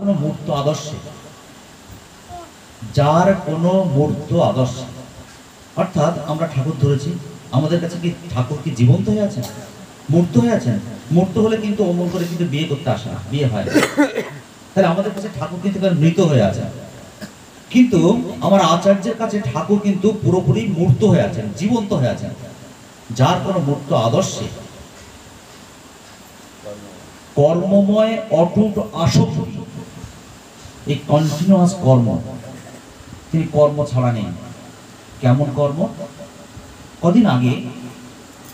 কোনো মূর্ত আদর্শে, যার কোনো মূর্ত আদর্শে, অর্থাৎ আমরা ঠাকুর ধরেছি, আমাদের কাছে কি ঠাকুর কি জীবন্ত হয়ে আছেন, মূর্ত হয়ে আছেন? মূর্ত হলে কিন্তু অমল করে কিন্তু বিয়ে করতে আসে না, বিয়ে হয় না। তাহলে আমাদের কাছে ঠাকুর কিন্তু মৃত হয়ে আছে। কিন্তু আমার আচার্যের কাছে ঠাকুর কিন্তু পুরোপুরি মূর্ত হয়ে আছেন, জীবন্ত হয়ে আছেন, যার কোনো মূর্ত আদর্শে কর্মময় অটুট আসক্তি, এই কন্টিনিউয়াস কর্ম, তিনি কর্ম ছাড়া নেই। কেমন কর্ম? কদিন আগে,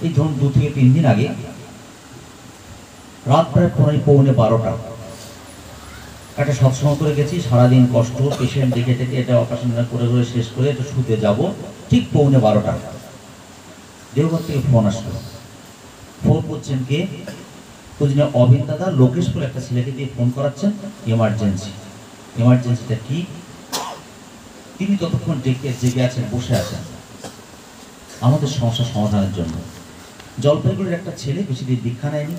এই ধরুন 2 থেকে 3 দিন আগে, রাত প্রায় 11:45 একটা সৎসঙ্গ করে গেছি। সারাদিন কষ্ট, পেশেন্ট দেখে থেকে এটা অপারেশন করে করে শেষ করে একটু শুতে যাব, ঠিক 11:45 দেওঘর থেকে ফোন আসলো। ফোন করছেন কে? পূজনীয় অবিন দাদা লোকেশ বলে একটা ছেলেকে দিয়ে ফোন করাচ্ছেন, এমার্জেন্সি। এমার্জেন্সিটা কি? তিনি ততক্ষণ জেগে আছেন, বসে আছেন আমাদের সমস্যা সমাধানের জন্য। জলপাইগুড়ির একটা ছেলে বেশি দিন দীক্ষা নেয়নি,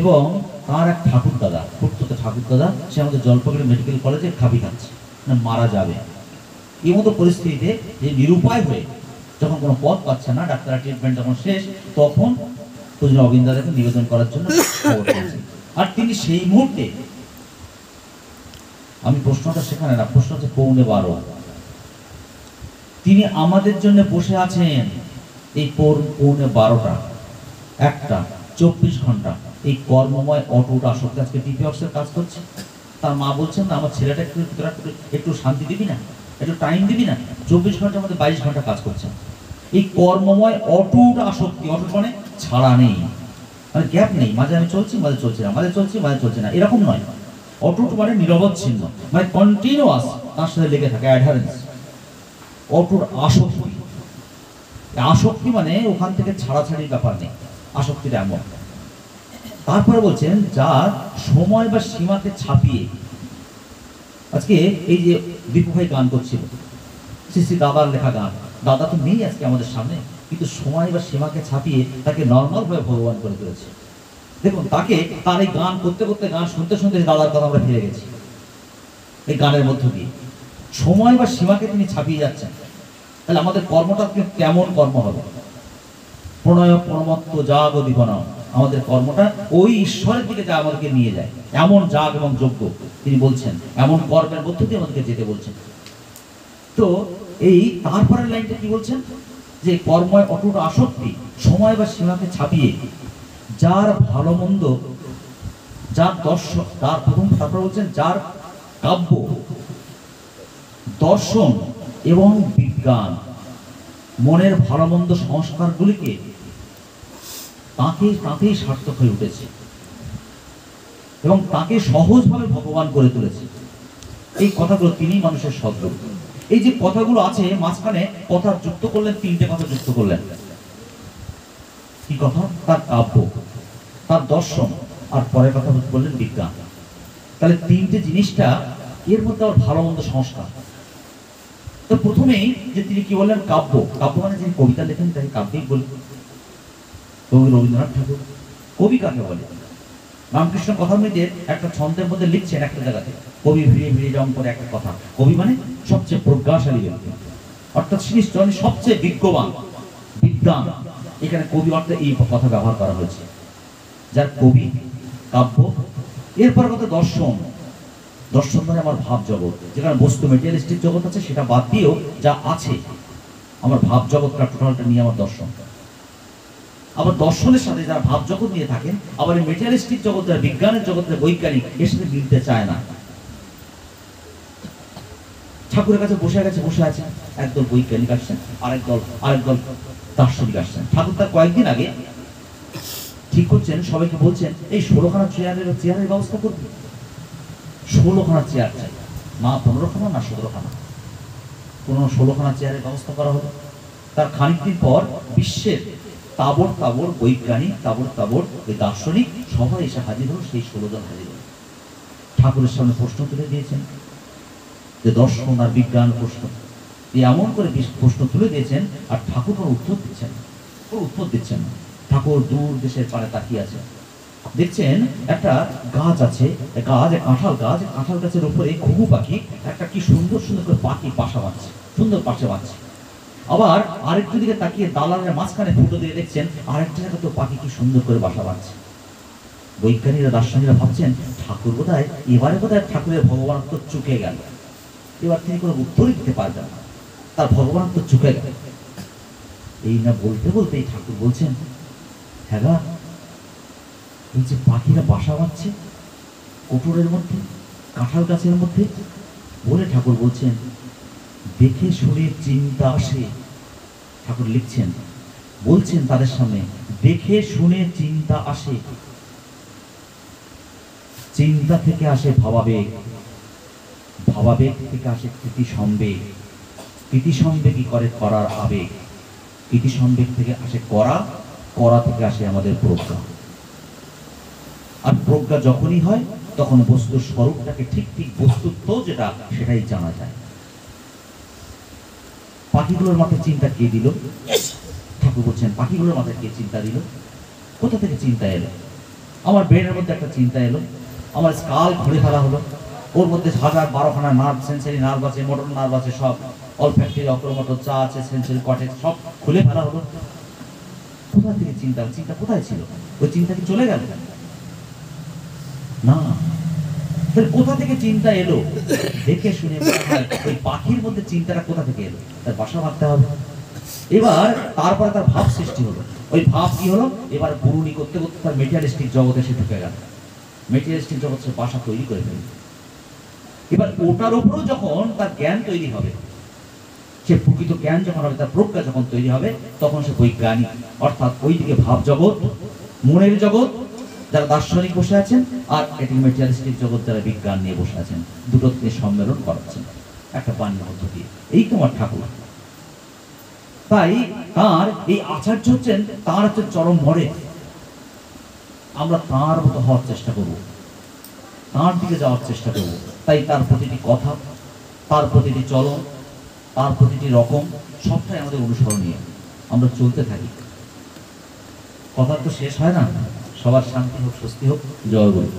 এবং তার এক ঠাকুর দাদা, খুঁড়তো ঠাকুর দাদা, সে আমাদের জলপাইগুড়ি মেডিকেল কলেজে খাবি খাচ্ছে, মানে মারা যাবে। এই মতো পরিস্থিতিতে যে নিরুপায় হয়ে যখন কোনো পথ পাচ্ছে না, ডাক্তার ট্রিটমেন্ট যখন শেষ, তখন পূজনীয় অবিন দাদাকে নিবেদন করার জন্য খবর পেয়েছি। আর তিনি সেই মুহূর্তে, আমি প্রশ্নটা সেখানে না, প্রশ্ন হচ্ছে 11:15 তিনি আমাদের জন্য বসে আছেন। এই 11:15 একটা 24 ঘন্টা এই কর্মময় অটুট আসক্তি আজকে ডিপিঅক্সের কাজ করছে। তার মা বলছেন না, আমার ছেলেটা একটু শান্তি দিবি না, একটু টাইম দিবি না? 24 ঘন্টার মধ্যে 22 ঘন্টা কাজ করছেন। এই কর্মময় অটুট আসক্তি, অটুট মানে ছাড়া নেই, মানে গ্যাপ নেই, মাঝে আমি চলছি, মাঝে চলছি না, মাঝে চলছি, মাঝে চলছে না, এরকম নয়। অটুট মানে নিরবচ্ছিন্ন, মানে কন্টিনিউয়াস তার সাথে লেগে থাকে, অ্যাডহারেন্স। অটুট আসক্তি, আসক্তি মানে ওখান থেকে ছাড়াছাড়ির ব্যাপার নেই, আসক্তিটা এমন। তারপরে বলছেন যার সময় বা সীমাকে ছাপিয়ে, আজকে এই যে দীপু ভাই গান করছিল, শ্রী দাদার লেখা গান, দাদা তো নেই আজকে আমাদের সামনে, কিন্তু সময় বা সীমাকে ছাপিয়ে তাকে নর্মাল ভাবে ভগবান করে তুলেছে। দেখুন তাকে, তার এই গান করতে করতে, গান শুনতে শুনতে দাদার কথা আমরা ফিরে গেছি এই গানের মধ্য দিয়ে। সময় বা সীমাকে তিনি ছাপিয়ে যাচ্ছেন। তাহলে আমাদের কর্মটা কেমন কর্ম হবে? প্রণয় প্রণমত্ব জাগ দীপনা, আমাদের কর্মটা ওই ঈশ্বরের দিকে যা আমাদেরকে নিয়ে যায়, এমন জাগ এবং যজ্ঞ তিনি বলছেন, এমন কর্মের মধ্য দিয়ে আমাদেরকে যেতে বলছেন। তো এই তারপরের লাইনটা কি বলছেন? যে কর্ময় অটুট আসক্তি, সময় বা সীমাকে ছাপিয়ে যার ভালো মন্দ, যার দর্শন, তার প্রথম, তারপর বলছেন যার কাব্য, দর্শন এবং বিজ্ঞান মনের ভালো মন্দ সংস্কারগুলিকে তাকেই সার্থক হয়ে উঠেছে এবং তাকে সহজভাবে ভগবান করে তুলেছে। এই কথাগুলো তিনি মানুষের সদ্রূপ। এই যে কথাগুলো আছে, মাঝখানে কথা যুক্ত করলেন, 3টে কথা যুক্ত করলেন। কি কথা? তার কাব্য, তার দর্শন, আর পরের কথা বললেন বিজ্ঞান। তাহলে 3টে জিনিসটা, এর মধ্যে আবার ভালো মন্দ সংস্কার। তো প্রথমেই যে তিনি কি বললেন? কাব্য। কাব্য মানে যিনি কবিতা লেখেন তাকে কাব্যিক বলি। কবি রবীন্দ্রনাথ ঠাকুর কবি কাকে বলে? রামকৃষ্ণ কথামৃতের একটা ছন্দের মধ্যে লিখছেন একটা জায়গাতে, কবি ভিড়ে ভিড়ে জম করে একটা কথা। কবি মানে সবচেয়ে প্রজ্ঞাশালী ব্যক্তি, অর্থাৎ তিনি সবচেয়ে বিজ্ঞবান, বিদ্বান। এখানে কবি অর্থে এই কথা ব্যবহার করা হয়েছে, যার কবি, কাব্য। এরপর কথা দর্শন। দর্শন মানে আমার ভাব জগৎ, যেখানে বস্তু মেটেরিয়ালিস্টিক জগৎ আছে সেটা বাদ দিয়েও যা আছে, আমার ভাব জগৎটা টোটালটা নিয়ে আমার দর্শন। আবার দর্শনের সাথে যারা ভাব জগৎ নিয়ে থাকেন, আবার এই মেটেরিয়ালিস্টিক জগৎ, যারা বিজ্ঞানের জগৎ, বৈজ্ঞানিক, এর সাথে মিলতে চায় না। ঠাকুরের কাছে বসে আছে, একদল বৈজ্ঞানিক আসছেন, আরেক দল দার্শনিক আসছেন। ঠাকুর তার কয়েকদিন আগে ঠিক করছেন, সবাইকে বলছেন এই 16খানা চেয়ারের ব্যবস্থা করবে। 16খানা চেয়ার চাই, না 15খানা না 17খানা, 16খানা চেয়ারের ব্যবস্থা করা হলো। তার খানিকদিন পর বিশ্বের তাবড় বৈজ্ঞানিক, তাবড় ওই দার্শনিক সবাই এসে হাজির হলো, সেই 16 জন হাজির হলো। ঠাকুরের সামনে প্রশ্ন তুলে দিয়েছেন, যে দর্শন আর বিজ্ঞান প্রশ্ন, এমন করে প্রশ্ন তুলে দিয়েছেন, আর ঠাকুর কোনো উত্তর দিচ্ছেন না। ঠাকুর দূর দেশের পারে তাকিয়ে আছেন। দেখছেন একটা গাছ আছে, গাছ কাঁঠাল গাছ, কাঁঠাল গাছের উপরে ঘুঘু পাখি একটা কি সুন্দর সুন্দর করে পাখি বাসা বাঁধছে, সুন্দর পাশে বাঁধছে। আবার আরেকটু দিকে তাকিয়ে দালানের মাঝখানে ফুটো দিয়ে দেখছেন আরেকটা জায়গা তো পাখি কি সুন্দর করে বাসা বাঁধছে। বৈজ্ঞানিকরা দার্শনিকরা ভাবছেন ঠাকুর বোধহয় এবারে বোধহয় ঠাকুরের ভগবানত্ব চুকে গেল, এবার তিনি কোনো উত্তরই দিতে পারবেন না, তার ভগবানত্ব চুকে গেল। এই না বলতে বলতে এই ঠাকুর বলছেন, হ্যাঁ এই যে পাখিরা বাসা বাঁধছে কোটরের মধ্যে, কাঁঠাল গাছের মধ্যে, বলে ঠাকুর বলছেন দেখে শুনে চিন্তা আসে। ঠাকুর লিখছেন, বলছেন তাদের সামনে, দেখে শুনে চিন্তা আসে, চিন্তা থেকে আসে ভাবাবেগ, ভাবাবেগ থেকে আসে কৃতি সম্বেগ, কৃতি সম্বেগই করে করার আবেগ, কৃতি সম্বেগ থেকে আসে করা, করা থেকে আসে আমাদের প্রজ্ঞা। আর প্রজ্ঞা যখনই হয় তখন বস্তুর স্বরূপটাকে ঠিক ঠিক বস্তুত্ব যেটা সেটাই জানা যায়। পাখিগুলোর মাথায় চিন্তা কে দিল? ঠাকুর বলছেন পাখিগুলোর মাথায় কে চিন্তা দিল? কোথা থেকে চিন্তা এলো? আমার ব্রেনের মধ্যে একটা চিন্তা এলো, আমার স্কাল ঘুরে ফেলা হলো, ওর মধ্যে 1000-12খানা নার্ভ, সেন্সারি নার্ভ আছে, মোটর নার্ভ আছে, সব অলফ্যাক্টরি, অক্রোমোটর যা আছে, সেন্সারি কর্টেক্স সব খুলে ফেলা হলো। কোথা থেকে চিন্তা? চিন্তা কোথায় ছিল? ওই চিন্তা কি চলে গেল? না, তাহলে কোথা থেকে চিন্তা এলো? দেখে শুনে ওই পাখির মধ্যে চিন্তাটা কোথা থেকে এলো? তার বাসা বাঁধতে হবে। এবার তারপরে তার ভাব সৃষ্টি হলো। ওই ভাব কি হলো? এবার বুরুনি করতে করতে তার মেটেরিয়ালিস্টিক জগতে সে ঢুকে গেল, মেটেরিয়ালিস্টিক জগৎ সে বাসা তৈরি করে ফেলল। এবার ওটার উপরেও যখন তার জ্ঞান তৈরি হবে, সে প্রকৃত জ্ঞান যখন হবে, তার প্রজ্ঞা যখন তৈরি হবে, তখন সে বৈজ্ঞানিক, অর্থাৎ ওইদিকে ভাব জগৎ, মনের জগৎ যারা দার্শনিক বসে আছেন, আর এটি মেটেরিয়ালিস্টিক জগৎ যারা বিজ্ঞান নিয়ে বসে আছেন, দুটো নিয়ে সম্মেলন করাচ্ছেন একটা বাণী মধ্য দিয়ে। এই তোমার ঠাকুর। তাই তার এই আচার্য হচ্ছেন, তার হচ্ছে চরম মরে। আমরা তার মতো হওয়ার চেষ্টা করব, তার দিকে যাওয়ার চেষ্টা করব। তাই তার প্রতিটি কথা, তার প্রতিটি চলন, তার প্রতিটি রকম সবটাই আমাদের অনুসরণীয়। আমরা চলতে থাকি, কথা তো শেষ হয় না। সবার শান্তি হোক, স্বস্তি হোক, জয় গুরু।